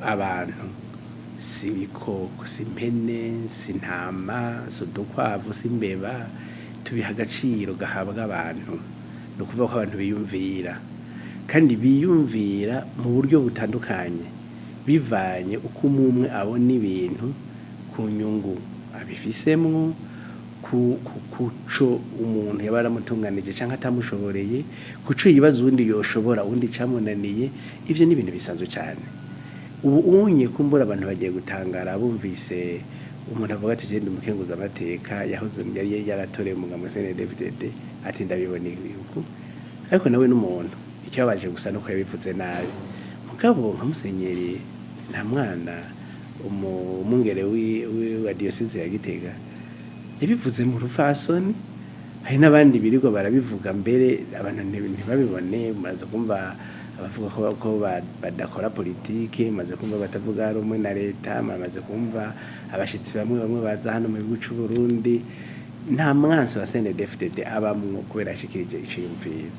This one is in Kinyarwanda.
abantu si ibikoko si impene si intama si udukwavu si imbeba tubiha agaciro gahabwa abantu ni ukuvuga ko abantu biyumvira kandi biyumvira mu buryo butandukanye bivanye uko umwe abona ibintu ku nyungu abifisemwo kuco umuntu yaba aramutunganije cyangwa atamushoboreye kuco yibaza uwundi yoshobora uwundi camunaniye ivyo ni ibintu bisanzwe cyane ubu unye kumbura abantu bagiye gutangara bumvise umuntu avuga ati genda umukenguza amateka yahoze yari yaratorewe mu ngamo CNDD-FDD ati ndabibona yuko ariko nawe n'umuntu icyabaje gusa nuko yabivuze nabi mugabo nka musenyeri nta mwana umungere wa diocese ya Gitega yabivuze mu rufasoni hari n'abandi birirwa barabivuga mbere abantu ntibabibone maze kumva abavuga ko badakora politike maze kumva batavuga rumwe na leta maze kumva abashitsi bamwe baza hano mu gihugu cy'u Burundi nta mwansi wa CNDD-FDD abamwo kubera ashikirije iciyumviro